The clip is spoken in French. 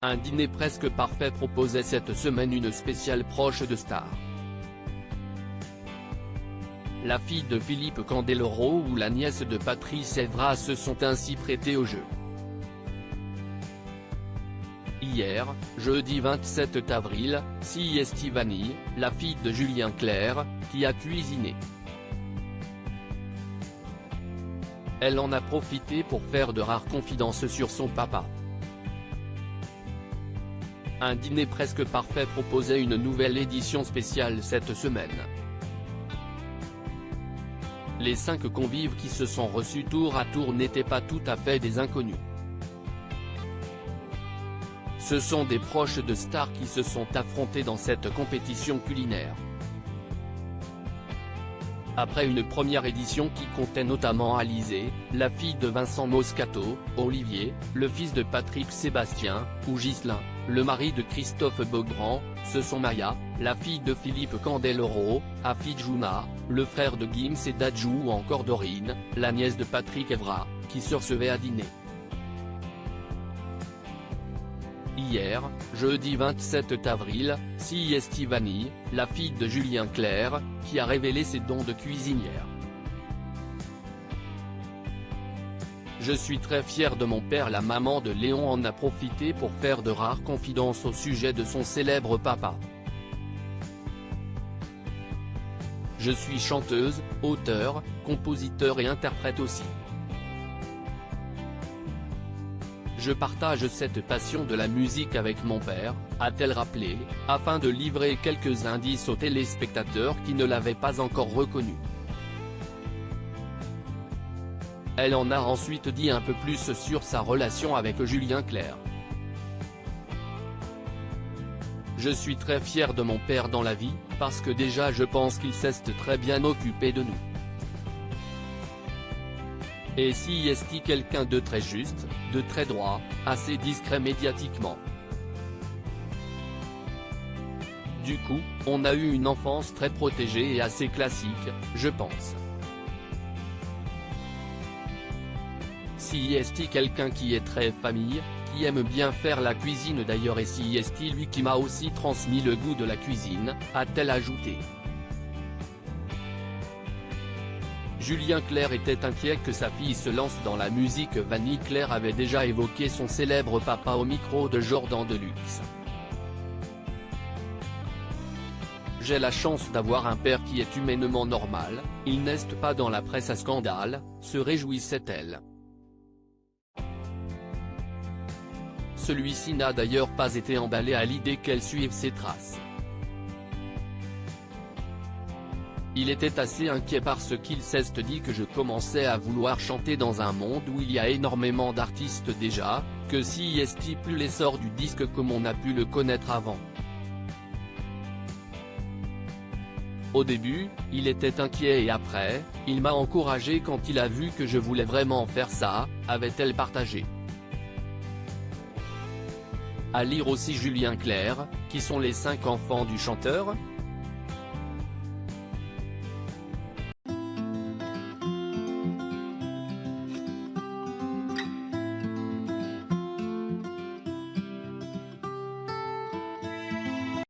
Un dîner presque parfait proposait cette semaine une spéciale proche de stars. La fille de Philippe Candeloro ou la nièce de Patrice Evra se sont ainsi prêtées au jeu. Hier, jeudi 27 avril, c'est Estivani, la fille de Julien Clerc, qui a cuisiné. Elle en a profité pour faire de rares confidences sur son papa. Un dîner presque parfait proposait une nouvelle édition spéciale cette semaine. Les 5 convives qui se sont reçus tour à tour n'étaient pas tout à fait des inconnus. Ce sont des proches de stars qui se sont affrontés dans cette compétition culinaire. Après une première édition qui comptait notamment Alizée, la fille de Vincent Moscato, Olivier, le fils de Patrick Sébastien, ou Ghislain, le mari de Christophe Beaugrand, ce sont Maya, la fille de Philippe Candeloro, Afid Jouna, le frère de Gims et Dadju ou encore Dorine, la nièce de Patrick Evra, qui se recevaient à dîner. Hier, jeudi 27 avril, c'est Estivani, la fille de Julien Clerc, qui a révélé ses dons de cuisinière. Je suis très fière de mon père. La maman de Léon en a profité pour faire de rares confidences au sujet de son célèbre papa. Je suis chanteuse, auteure, compositeur et interprète aussi. Je partage cette passion de la musique avec mon père, a-t-elle rappelé, afin de livrer quelques indices aux téléspectateurs qui ne l'avaient pas encore reconnu. Elle en a ensuite dit un peu plus sur sa relation avec Julien Clerc. Je suis très fière de mon père dans la vie, parce que déjà je pense qu'il s'est très bien occupé de nous. Et si est quelqu'un de très juste, de très droit, assez discret médiatiquement. Du coup, on a eu une enfance très protégée et assez classique, je pense. Si est quelqu'un qui est très famille, qui aime bien faire la cuisine d'ailleurs, et si est lui qui m'a aussi transmis le goût de la cuisine, a-t-elle ajouté. Julien Clerc était inquiet que sa fille se lance dans la musique. Vanny Clerc avait déjà évoqué son célèbre papa au micro de Jordan Deluxe. J'ai la chance d'avoir un père qui est humainement normal, il n'est pas dans la presse à scandale, se réjouissait-elle. Celui-ci n'a d'ailleurs pas été emballé à l'idée qu'elle suive ses traces. Il était assez inquiet parce qu'il s'est dit que je commençais à vouloir chanter dans un monde où il y a énormément d'artistes déjà, que si est plus l'essor du disque comme on a pu le connaître avant. Au début, il était inquiet et après, il m'a encouragé quand il a vu que je voulais vraiment faire ça, avait-elle partagé. À lire aussi Julien Clerc, qui sont les 5 enfants du chanteur ?